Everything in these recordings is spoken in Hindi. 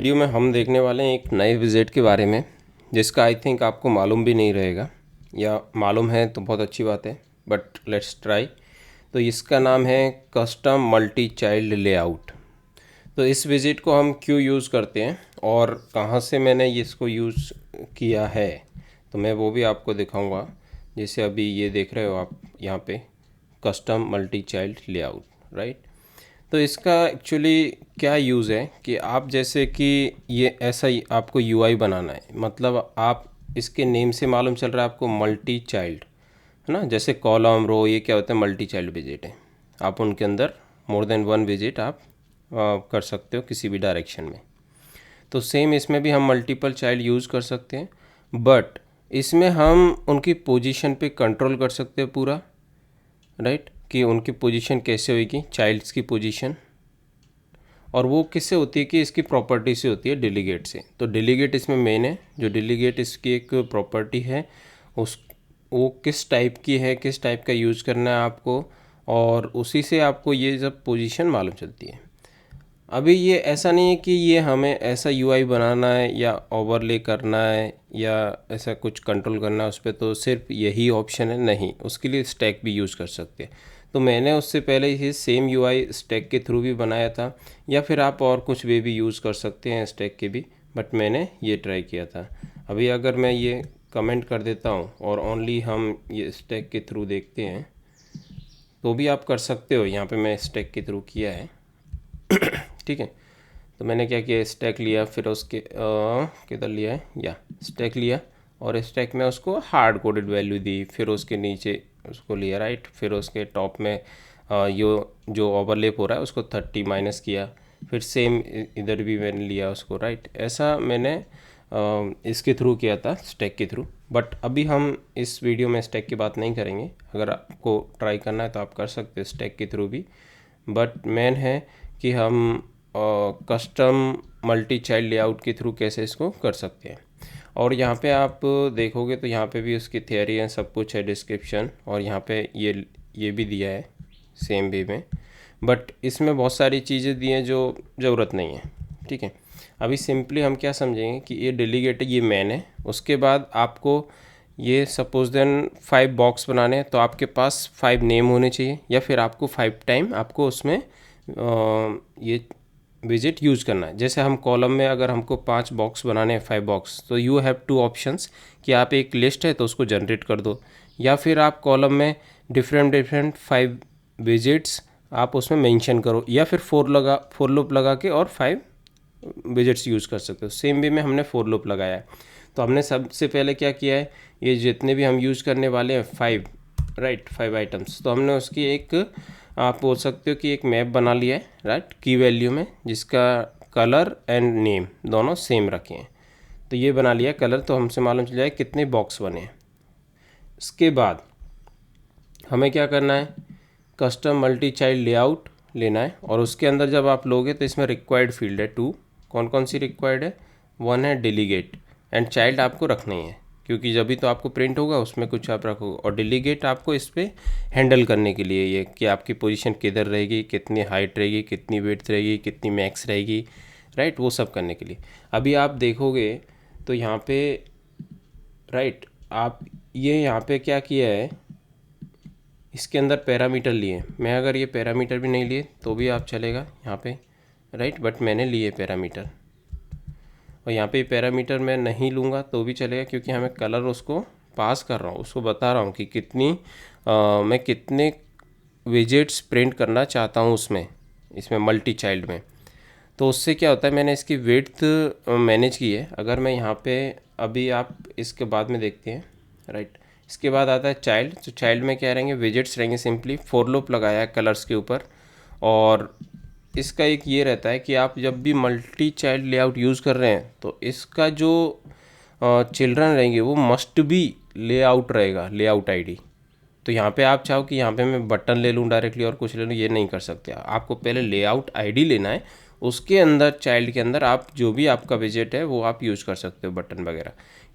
वीडियो में हम देखने वाले हैं एक नए विज़िट के बारे में जिसका आई थिंक आपको मालूम भी नहीं रहेगा, या मालूम है तो बहुत अच्छी बात है, बट लेट्स ट्राई। तो इसका नाम है कस्टम मल्टी चाइल्ड लेआउट। तो इस विज़िट को हम क्यों यूज़ करते हैं और कहाँ से मैंने इसको यूज़ किया है, तो मैं वो भी आपको दिखाऊंगा। जैसे अभी ये देख रहे हो आप यहाँ पे custom multi child layout, right. तो इसका एक्चुअली क्या यूज़ है कि आप जैसे कि ये ऐसा ही आपको यूआई बनाना है, मतलब आप इसके नेम से मालूम चल रहा है आपको मल्टी चाइल्ड, है ना। जैसे कॉलम रो ये क्या होता है, मल्टी चाइल्ड विजिट है। आप उनके अंदर मोर देन वन विजिट आप कर सकते हो किसी भी डायरेक्शन में। तो सेम इसमें भी हम मल्टीपल चाइल्ड यूज़ कर सकते हैं, बट इसमें हम उनकी पोजीशन पे कंट्रोल कर सकते हैं पूरा, राइट। कि उनकी पोजीशन कैसे होगी, चाइल्ड्स की पोजीशन, और वो किससे होती है कि इसकी प्रॉपर्टी से होती है, डेलीगेट से। तो डेलीगेट इसमें मेन है। जो डेलीगेट इसकी एक प्रॉपर्टी है, उस वो किस टाइप की है, किस टाइप का यूज़ करना है आपको, और उसी से आपको ये सब पोजीशन मालूम चलती है। अभी ये ऐसा नहीं है कि ये हमें ऐसा यूआई बनाना है या ओवरले करना है या ऐसा कुछ कंट्रोल करना है उस पर, तो सिर्फ यही ऑप्शन है, नहीं। उसके लिए स्टैक भी यूज़ कर सकते हैं। तो मैंने उससे पहले ही सेम यूआई स्टैक के थ्रू भी बनाया था, या फिर आप और कुछ वे भी यूज़ कर सकते हैं स्टैक के भी, बट मैंने ये ट्राई किया था। अभी अगर मैं ये कमेंट कर देता हूँ और ओनली हम ये स्टैक के थ्रू देखते हैं, तो भी आप कर सकते हो। यहाँ पे मैं स्टैक के थ्रू किया है, ठीक है। तो मैंने क्या किया, स्टैक लिया, फिर उसके किधर लिया है, या स्टैक लिया, और स्टैक में उसको हार्ड कोडेड वैल्यू दी, फिर उसके नीचे उसको लिया, राइट। फिर उसके टॉप में जो ओवरलेप हो रहा है उसको 30 माइनस किया, फिर सेम इधर भी मैंने लिया उसको, राइट। ऐसा मैंने इसके थ्रू किया था, स्टैक के थ्रू। बट अभी हम इस वीडियो में स्टैक की बात नहीं करेंगे। अगर आपको ट्राई करना है तो आप कर सकते हैं स्टैक के थ्रू भी, बट मेन है कि हम कस्टम मल्टी चाइल्ड लेआउट के थ्रू कैसे इसको कर सकते हैं। और यहाँ पे आप देखोगे तो यहाँ पे भी उसकी थियरी है, सब कुछ है, डिस्क्रिप्शन, और यहाँ पे ये भी दिया है सेम वे में, बट इसमें बहुत सारी चीज़ें दी हैं जो ज़रूरत नहीं है, ठीक है। अभी सिंपली हम क्या समझेंगे कि ये डेलीगेट ये मैन है। उसके बाद आपको ये सपोज देन 5 बॉक्स बनाने हैं, तो आपके पास 5 नेम होने चाहिए, या फिर आपको 5 टाइम आपको उसमें ये विजिट यूज़ करना है। जैसे हम कॉलम में अगर हमको 5 बॉक्स बनाने हैं, 5 बॉक्स, तो यू हैव 2 ऑप्शंस कि आप एक लिस्ट है तो उसको जनरेट कर दो, या फिर आप कॉलम में डिफरेंट 5 विजिट्स आप उसमें मेंशन करो, या फिर फोर लूप लगा के और 5 विजिट्स यूज़ कर सकते हो। सेम वे में हमने फोर लूप लगाया है। तो हमने सबसे पहले क्या किया है, ये जितने भी हम यूज़ करने वाले हैं 5, राइट, 5 आइटम्स, तो हमने उसकी एक, आप बोल सकते हो कि एक मैप बना लिया है, राइट, की वैल्यू में, जिसका कलर एंड नेम दोनों सेम रखे हैं। तो ये बना लिया कलर, तो हमसे मालूम चल जाए कितने बॉक्स बने हैं। इसके बाद हमें क्या करना है, कस्टम मल्टी चाइल्ड लेआउट लेना है, और उसके अंदर जब आप लोगे तो इसमें रिक्वायर्ड फील्ड है 2। कौन कौन सी रिक्वायर्ड है, 1 है डेलीगेट, एंड चाइल्ड आपको रखना ही है, क्योंकि जब भी तो आपको प्रिंट होगा उसमें कुछ आप रखोगे, और डेलीगेट आपको इस पर हैंडल करने के लिए, ये कि आपकी पोजीशन किधर रहेगी, कितनी हाइट रहेगी, कितनी विड्थ रहेगी, कितनी मैक्स रहेगी, राइट, वो सब करने के लिए। अभी आप देखोगे तो यहाँ पे, राइट, आप ये यहाँ पे क्या किया है, इसके अंदर पैरामीटर लिए। मैं अगर ये पैरामीटर भी नहीं लिए तो भी आप चलेगा यहाँ पे, राइट, बट मैंने लिए पैरामीटर, और यहाँ पे पैरामीटर मैं नहीं लूँगा तो भी चलेगा, क्योंकि हमें कलर उसको पास कर रहा हूँ, उसको बता रहा हूँ कि मैं कितने विजिट्स प्रिंट करना चाहता हूँ इसमें मल्टी चाइल्ड में। तो उससे क्या होता है, मैंने इसकी विड्थ मैनेज की है। अगर मैं यहाँ पे, अभी आप इसके बाद में देखते हैं, राइट। इसके बाद आता है चाइल्ड। तो चाइल्ड में क्या रहेंगे, विजिट्स रहेंगे, सिंपली फोर लूप लगाया है कलर्स के ऊपर। और इसका एक ये रहता है कि आप जब भी मल्टी चाइल्ड लेआउट यूज़ कर रहे हैं तो इसका जो चिल्ड्रन रहेंगे वो मस्ट बी लेआउट रहेगा, लेआउट आईडी। तो यहाँ पे आप चाहो कि यहाँ पे मैं बटन ले लूँ डायरेक्टली और कुछ ले लूँ, ये नहीं कर सकते। आपको पहले लेआउट आईडी लेना है, उसके अंदर चाइल्ड के अंदर आप जो भी आपका विजिट है वो आप यूज़ कर सकते हो, बटन वगैरह।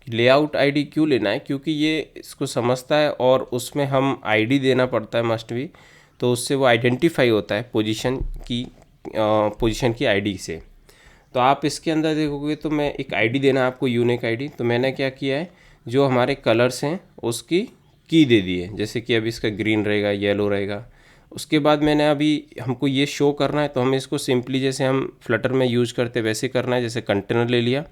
लेआउट आईडी क्यों लेना है, क्योंकि ये इसको समझता है और उसमें हम आईडी देना पड़ता है मस्ट भी, तो उससे वो आइडेंटिफाई होता है पोजीशन की आईडी से। तो आप इसके अंदर देखोगे तो मैं एक आईडी देना है आपको, यूनिक आईडी। तो मैंने क्या किया है, जो हमारे कलर्स हैं उसकी की दे दी है, जैसे कि अभी इसका ग्रीन रहेगा, येलो रहेगा। उसके बाद मैंने अभी हमको ये शो करना है, तो हम इसको सिंपली जैसे हम फ्लटर में यूज करते वैसे करना है। जैसे कंटेनर ले लिया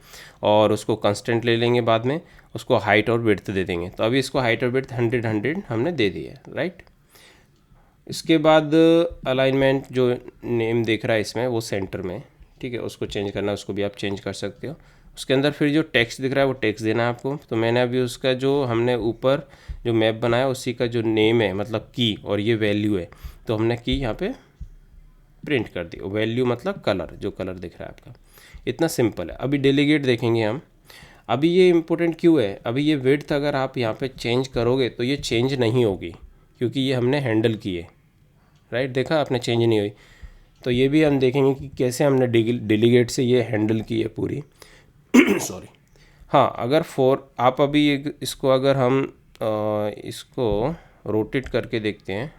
और उसको कंस्टेंट ले लेंगे, बाद में उसको हाइट और विड्थ दे देंगे। तो अभी इसको हाइट और विड्थ 100 हमने दे दिया है, राइट। इसके बाद अलाइनमेंट जो नेम दिख रहा है इसमें वो सेंटर में, ठीक है, उसको चेंज करना है, उसको भी आप चेंज कर सकते हो। उसके अंदर फिर जो टेक्स्ट दिख रहा है वो टेक्स्ट देना है आपको। तो मैंने अभी उसका जो हमने ऊपर जो मैप बनाया उसी का जो नेम है मतलब की और ये वैल्यू है, तो हमने की यहाँ पे प्रिंट कर दी। वैल्यू मतलब कलर, जो कलर दिख रहा है आपका। इतना सिंपल है। अभी डेलीगेट देखेंगे हम। अभी ये इम्पोर्टेंट क्यों है, अभी ये विड्थ अगर आप यहाँ पे चेंज करोगे तो ये चेंज नहीं होगी, क्योंकि ये हमने हैंडल की है, राइट। देखा आपने, चेंज नहीं हुई। तो ये भी हम देखेंगे कि कैसे हमने डेलीगेट से ये हैंडल की है पूरी सॉरी। हाँ, अगर आप अभी इसको अगर हम इसको रोटेट करके देखते हैं,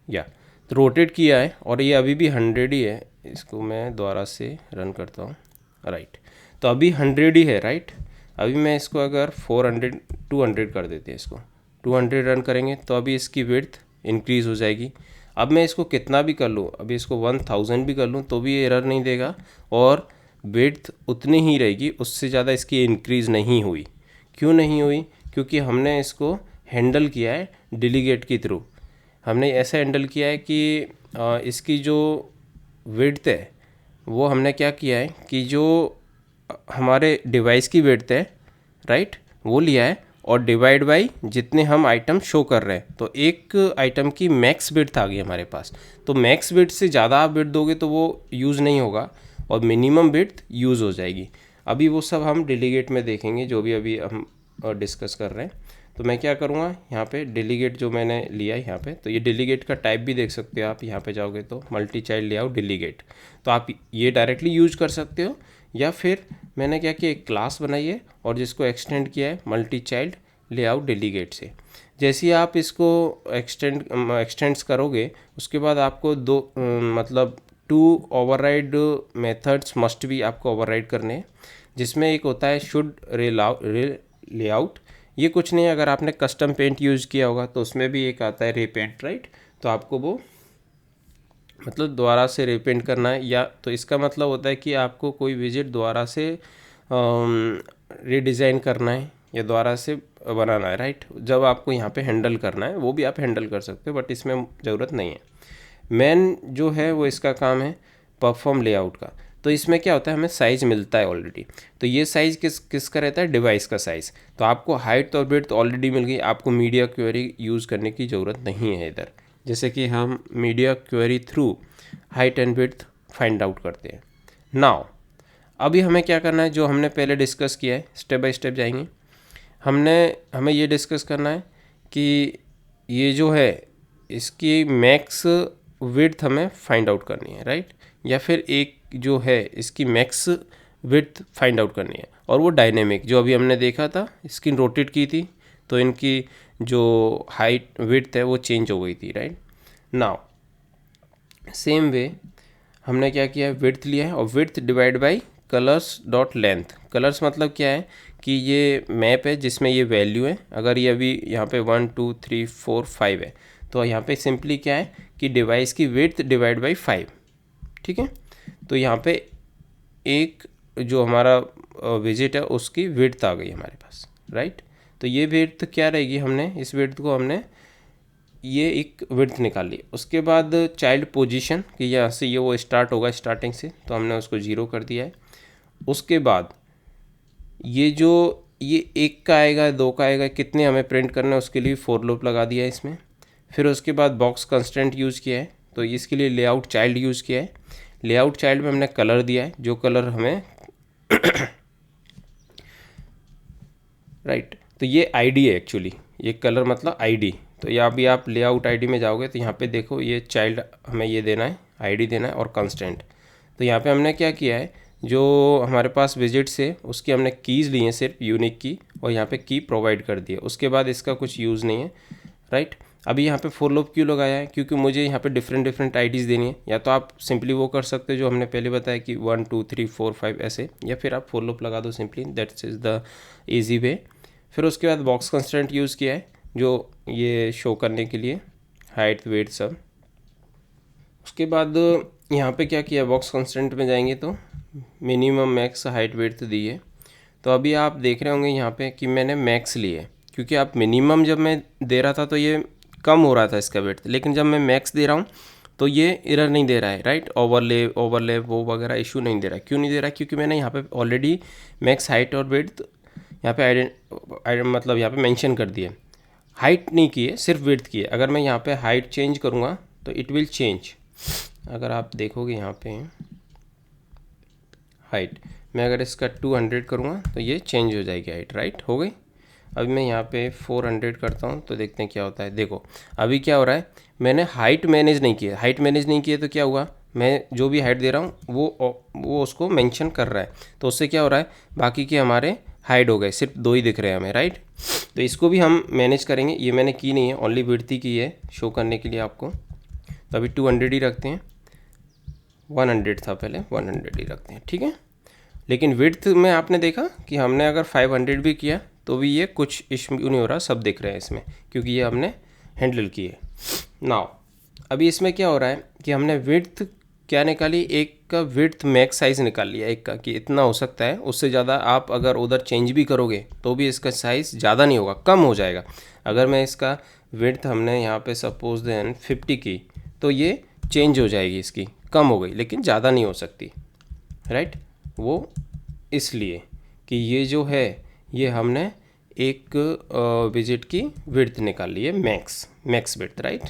या तो रोटेट किया है और ये अभी भी 100 ही है। इसको मैं दोबारा से रन करता हूँ, राइट। तो अभी 100 ही है, राइट। अभी मैं इसको अगर 200 कर देते हैं, इसको 200 रन करेंगे तो अभी इसकी विड्थ इंक्रीज़ हो जाएगी। अब मैं इसको कितना भी कर लूँ, अभी इसको 1000 भी कर लूँ तो भी ये एरर नहीं देगा और विड्थ उतनी ही रहेगी, उससे ज़्यादा इसकी इंक्रीज़ नहीं हुई। क्यों नहीं हुई, क्योंकि हमने इसको हैंडल किया है डेलीगेट के थ्रू। हमने ऐसा हैंडल किया है कि इसकी जो विड्थ है वो हमने क्या किया है कि जो हमारे डिवाइस की विड्थ है, राइट, वो लिया है और डिवाइड बाई जितने हम आइटम शो कर रहे हैं। तो एक आइटम की मैक्स विड्थ आ गई हमारे पास। तो मैक्स विड्थ से ज़्यादा आप विड्थ दोगे तो वो यूज़ नहीं होगा और मिनिमम विड्थ यूज़ हो जाएगी। अभी वो सब हम डेलीगेट में देखेंगे, जो भी अभी हम डिस्कस कर रहे हैं। तो मैं क्या करूँगा, यहाँ पे डेलीगेट जो मैंने लिया है यहाँ पे, तो ये डेलीगेट का टाइप भी देख सकते हो आप। यहाँ पे जाओगे तो मल्टी चाइल्ड लेआउट डेलीगेट, तो आप ये डायरेक्टली यूज कर सकते हो, या फिर मैंने क्या किया, एक क्लास बनाई है और जिसको एक्सटेंड किया है मल्टी चाइल्ड लेआउट डेलीगेट से। जैसे ही आप इसको एक्सटेंड्स करोगे उसके बाद आपको मतलब 2 ओवरराइड मेथड्स मस्ट भी आपको ओवरराइड करने हैं, जिसमें एक होता है शुड लेआउट। ये कुछ नहीं है, अगर आपने कस्टम पेंट यूज़ किया होगा तो उसमें भी एक आता है रीपेंट, राइट। तो आपको वो मतलब दोबारा से रीपेंट करना है, या तो इसका मतलब होता है कि आपको कोई विजिट दोबारा से रीडिज़ाइन करना है या दोबारा से बनाना है, राइट। जब आपको यहाँ पे हैंडल करना है वो भी आप हैंडल कर सकते हो, बट इसमें ज़रूरत नहीं है। मेन जो है वो इसका काम है परफॉर्म लेआउट का। तो इसमें क्या होता है, हमें साइज़ मिलता है ऑलरेडी। तो ये साइज़ किसका रहता है, डिवाइस का साइज़। तो आपको हाइट और विड्थ ऑलरेडी मिल गई, आपको मीडिया क्वेरी यूज़ करने की ज़रूरत नहीं है इधर। जैसे कि हम media query through height and width find out करते हैं। नाउ अभी हमें क्या करना है, जो हमने पहले डिस्कस किया है, स्टेप बाय स्टेप जाएंगे। हमें ये डिस्कस करना है कि ये जो है इसकी मैक्स विड्थ हमें फाइंड आउट करनी है, राइट। या फिर एक जो है इसकी मैक्स विड्थ फाइंड आउट करनी है, और वो डायनेमिक जो अभी हमने देखा था, स्क्रीन रोटेट की थी तो इनकी जो हाइट विड्थ है वो चेंज हो गई थी, राइट। नाउ सेम वे हमने क्या किया है, विड्थ लिया है और width divide by colours dot length. Colours मतलब क्या है कि ये मैप है जिसमें ये वैल्यू है। अगर ये अभी यहाँ पे 1 2 3 4 5 है, तो यहाँ पे सिंपली क्या है कि डिवाइस की विड्थ डिवाइड बाई 5, ठीक है। तो यहाँ पे एक जो हमारा विजिट है उसकी विड्थ आ गई हमारे पास, राइट। तो ये विड्थ क्या रहेगी, हमने इस विड्थ को हमने ये एक विड्थ निकाल ली। उसके बाद चाइल्ड पोजीशन कि यहाँ से ये वो स्टार्ट होगा स्टार्टिंग से, तो हमने उसको 0 कर दिया है। उसके बाद ये जो ये 1 का आएगा, 2 का आएगा, कितने हमें प्रिंट करना है उसके लिए फॉर लूप लगा दिया है इसमें। फिर उसके बाद बॉक्स कंस्टेंट यूज़ किया है, तो इसके लिए लेआउट चाइल्ड यूज़ किया है। लेआउट चाइल्ड में हमने कलर दिया है, जो कलर हमें राइट। तो ये आईडी है एक्चुअली, ये कलर मतलब आईडी। तो यहाँ भी आप लेआउट आईडी में जाओगे तो यहाँ पे देखो ये चाइल्ड हमें ये देना है, आईडी देना है और कंस्टेंट। तो यहाँ पे हमने क्या किया है, जो हमारे पास विजिट्स है उसकी हमने कीज़ ली हैं सिर्फ यूनिक की, और यहाँ पे की प्रोवाइड कर दी है। उसके बाद इसका कुछ यूज़ नहीं है, राइट। अभी यहाँ पे फॉर लूप क्यों लगाया है, क्योंकि मुझे यहाँ पे डिफरेंट आईडीज़ देनी है। या तो आप सिंपली वो कर सकते हो जो हमने पहले बताया कि 1 2 3 4 5 ऐसे, या फिर आप फॉर लूप लगा दो simply, that's is the easy way. फिर उसके बाद बॉक्स कंस्ट्रेंट यूज़ किया है जो ये शो करने के लिए, हाइट वेट सब। उसके बाद यहाँ पे क्या किया, बॉक्स कंस्ट्रेंट में जाएंगे तो मिनिमम मैक्स हाइट वेट तो दी है। तो अभी आप देख रहे होंगे यहाँ पे कि मैंने मैक्स लिए, क्योंकि आप मिनिमम जब मैं दे रहा था तो ये कम हो रहा था इसका वेट, लेकिन जब मैं मैक्स दे रहा हूँ तो ये एरर नहीं दे रहा है, राइट। ओवरले वो वगैरह इशू नहीं दे रहा है। क्यों नहीं दे रहा है, क्योंकि मैंने यहाँ पे ऑलरेडी मैक्स हाइट और वेट यहाँ पे मतलब यहाँ पे मेंशन कर दिए। हाइट नहीं की है, सिर्फ विड्थ की है। अगर मैं यहाँ पे हाइट चेंज करूँगा तो इट विल चेंज। अगर आप देखोगे यहाँ पे हाइट, मैं अगर इसका 200 करूँगा तो ये चेंज हो जाएगी हाइट, राइट, हो गई। अभी मैं यहाँ पे 400 करता हूँ तो देखते हैं क्या होता है। देखो अभी क्या हो रहा है, मैंने हाइट मैनेज नहीं किया। हाइट मैनेज नहीं किया तो क्या हुआ, मैं जो भी हाइट दे रहा हूँ वो उसको मेंशन कर रहा है, तो उससे क्या हो रहा है, बाकी के हमारे हाइड हो गए, सिर्फ 2 ही दिख रहे हैं हमें, राइट। तो इसको भी हम मैनेज करेंगे। ये मैंने की नहीं है, ओनली विड्थ ही की है शो करने के लिए आपको। तो अभी 200 ही रखते हैं, 100 था पहले, 100 ही रखते हैं, ठीक है। लेकिन विड्थ में आपने देखा कि हमने अगर 500 भी किया तो भी ये कुछ इशू नहीं हो रहा, सब दिख रहे हैं इसमें, क्योंकि ये हमने हैंडल किए। नाउ अभी इसमें क्या हो रहा है कि हमने विड्थ क्या निकाली, एक का विड्थ मैक्स साइज़ निकाल लिया एक का, कि इतना हो सकता है, उससे ज़्यादा आप अगर उधर चेंज भी करोगे तो भी इसका साइज़ ज़्यादा नहीं होगा, कम हो जाएगा। अगर मैं इसका विड्थ हमने यहाँ पे सपोज देन 50 की तो ये चेंज हो जाएगी, इसकी कम हो गई, लेकिन ज़्यादा नहीं हो सकती, राइट। वो इसलिए कि ये जो है ये हमने एक विजिट की विड्थ निकाल ली है, max width, right,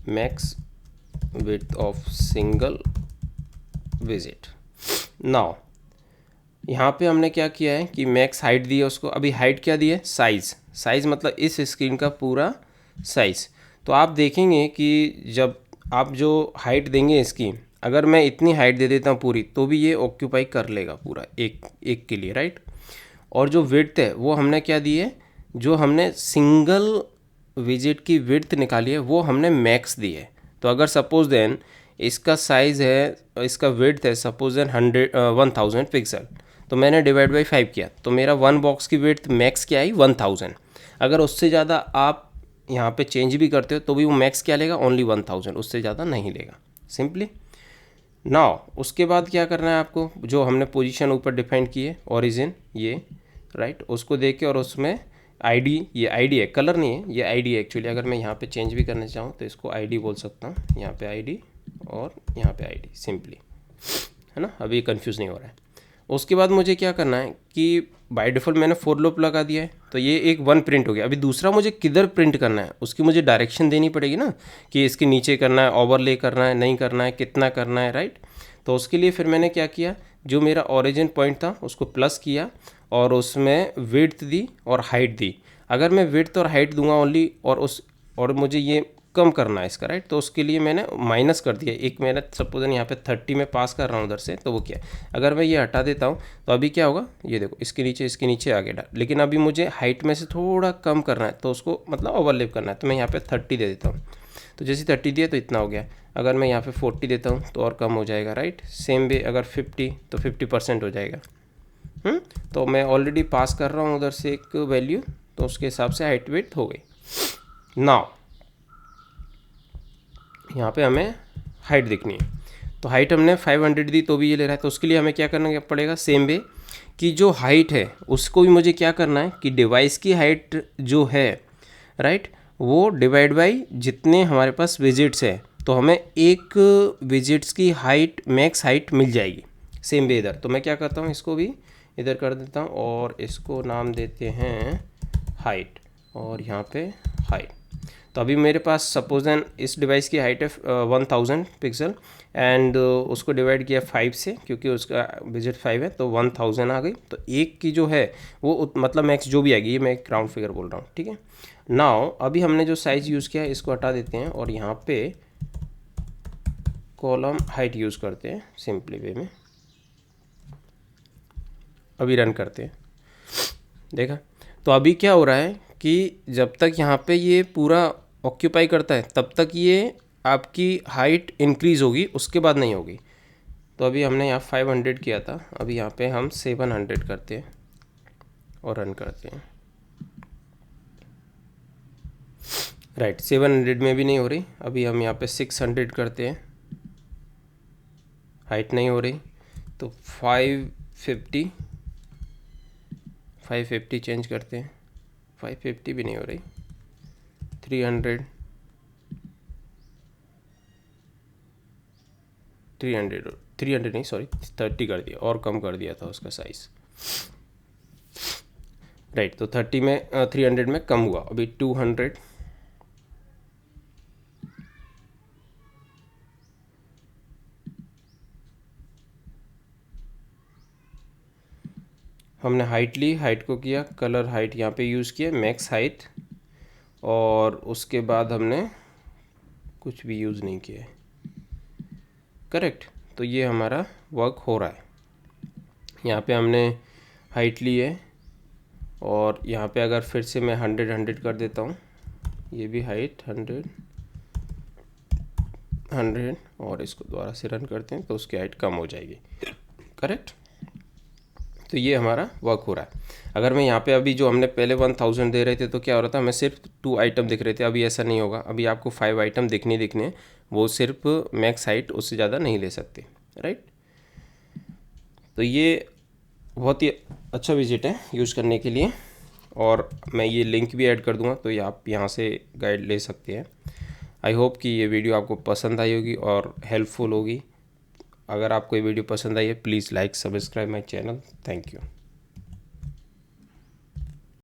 max width of single visit. Now यहाँ पे हमने क्या किया है कि मैक्स हाइट दी है उसको। अभी हाइट क्या दी है, साइज़ मतलब इस स्क्रीन का पूरा साइज़। तो आप देखेंगे कि जब आप जो हाइट देंगे इसकी, अगर मैं इतनी हाइट दे देता हूँ पूरी तो भी ये ऑक्यूपाई कर लेगा पूरा एक के लिए, राइट। और जो विड्थ है वो हमने क्या दी है, जो हमने सिंगल विजिट की विड्थ निकाली है वो हमने मैक्स दी है। तो अगर सपोज देन इसका साइज़ है, इसका विड्थ है सपोज देन 1000 पिक्सल, तो मैंने डिवाइड बाई 5 किया तो मेरा 1 बॉक्स की विड्थ मैक्स क्या आई, 1000। अगर उससे ज़्यादा आप यहाँ पे चेंज भी करते हो तो भी वो मैक्स क्या लेगा, ओनली 1000, उससे ज़्यादा नहीं लेगा, सिंपली। नाउ उसके बाद क्या करना है आपको, जो हमने पोजीशन ऊपर डिफाइन की है, ओरिजिन ये, राइट, उसको देख के और उसमें आईडी, ये आईडी है, कलर नहीं है, ये आईडी है एक्चुअली। अगर मैं यहाँ पे चेंज भी करना चाहूँ तो इसको आईडी बोल सकता हूँ, यहाँ पे आईडी और यहाँ पे आईडी, सिंपली, है ना। अभी कंफ्यूज नहीं हो रहा है। उसके बाद मुझे क्या करना है कि बाय डिफ़ॉल्ट मैंने फॉर लूप लगा दिया है, तो ये एक 1 प्रिंट हो गया। अभी दूसरा मुझे किधर प्रिंट करना है उसकी मुझे डायरेक्शन देनी पड़ेगी ना, कि इसके नीचे करना है, ओवरले करना है, नहीं करना है, कितना करना है, राइट। तो उसके लिए फिर मैंने क्या किया, जो मेरा ओरिजिन पॉइंट था उसको प्लस किया और उसमें विड्थ दी और हाइट दी। अगर मैं विड्थ और हाइट दूंगा ओनली और मुझे ये कम करना है इसका, राइट, तो उसके लिए मैंने माइनस कर दिया। एक मैंने सपोज यहाँ पे 30 में पास कर रहा हूँ उधर से, तो वो क्या है, अगर मैं ये हटा देता हूँ तो अभी क्या होगा, ये देखो इसके नीचे आ गया। लेकिन अभी मुझे हाइट में से थोड़ा कम करना है तो उसको मतलब ओवरलैप करना है, तो मैं यहाँ पे 30 दे देता हूँ। तो जैसे 30 दिया तो इतना हो गया। अगर मैं यहाँ पे 40 देता हूँ तो और कम हो जाएगा, राइट। सेम वे अगर 50 तो 50% हो जाएगा। तो मैं ऑलरेडी पास कर रहा हूँ उधर से एक वैल्यू, तो उसके हिसाब से हाइट वेट हो गई। नाउ यहाँ पे हमें हाइट देखनी है, तो हाइट हमने 500 दी तो भी ये ले रहा है, तो उसके लिए हमें क्या करना पड़ेगा, सेम वे कि जो हाइट है उसको भी मुझे क्या करना है कि डिवाइस की हाइट जो है, राइट, वो डिवाइड बाई जितने हमारे पास विजिट्स है, तो हमें एक विजिट्स की हाइट मैक्स हाइट मिल जाएगी। सेम वे इधर, तो मैं क्या करता हूँ, इसको भी इधर कर देता हूँ और इसको नाम देते हैं हाइट, और यहाँ पे हाइट। तो अभी मेरे पास सपोज देन इस डिवाइस की हाइट है 1000 पिक्सल एंड उसको डिवाइड किया 5 से, क्योंकि उसका विजिट 5 है तो 1000 आ गई। तो एक की जो है वो मतलब मैक्स जो भी आएगी, ये मैं एक राउंड फिगर बोल रहा हूँ, ठीक है। नाउ अभी हमने जो साइज़ यूज़ किया है इसको हटा देते हैं और यहाँ पे कॉलम हाइट यूज़ करते हैं सिंपली वे में। अभी रन करते हैं, देखा। तो अभी क्या हो रहा है कि जब तक यहाँ पे ये पूरा ऑक्यूपाई करता है तब तक ये आपकी हाइट इंक्रीज़ होगी, उसके बाद नहीं होगी। तो अभी हमने यहाँ 500 किया था, अभी यहाँ पे हम 700 करते हैं और रन करते हैं। राइट, 700 में भी नहीं हो रही। अभी हम यहाँ पे 600 करते हैं, हाइट नहीं हो रही। तो 550 चेंज करते हैं, 550 भी नहीं हो रही। 300 नहीं, सॉरी 30 कर दिया और कम कर दिया था उसका साइज़। राइट, तो 30 में 300 में कम हुआ। अभी 200, हमने हाइट ली, हाइट को किया कलर हाइट, यहाँ पे यूज़ किया मैक्स हाइट, और उसके बाद हमने कुछ भी यूज़ नहीं किया है। करेक्ट, तो ये हमारा वर्क हो रहा है। यहाँ पे हमने हाइट ली है, और यहाँ पे अगर फिर से मैं 100 कर देता हूँ, ये भी हाइट 100 और इसको दोबारा से रन करते हैं तो उसकी हाइट कम हो जाएगी। करेक्ट, तो ये हमारा वर्क हो रहा है। अगर मैं यहाँ पे अभी जो हमने पहले 1000 दे रहे थे तो क्या हो रहा था, हमें सिर्फ 2 आइटम दिख रहे थे। अभी ऐसा नहीं होगा, अभी आपको 5 आइटम दिखने वो सिर्फ मैक्स हाइट, उससे ज़्यादा नहीं ले सकते। राइट, तो ये बहुत ही अच्छा विजिट है यूज़ करने के लिए, और मैं ये लिंक भी ऐड कर दूंगा, तो ये आप यहाँ से गाइड ले सकते हैं। आई होप कि ये वीडियो आपको पसंद आई होगी और हेल्पफुल होगी। अगर आपको ये वीडियो पसंद आई है, please like subscribe my channel. Thank you.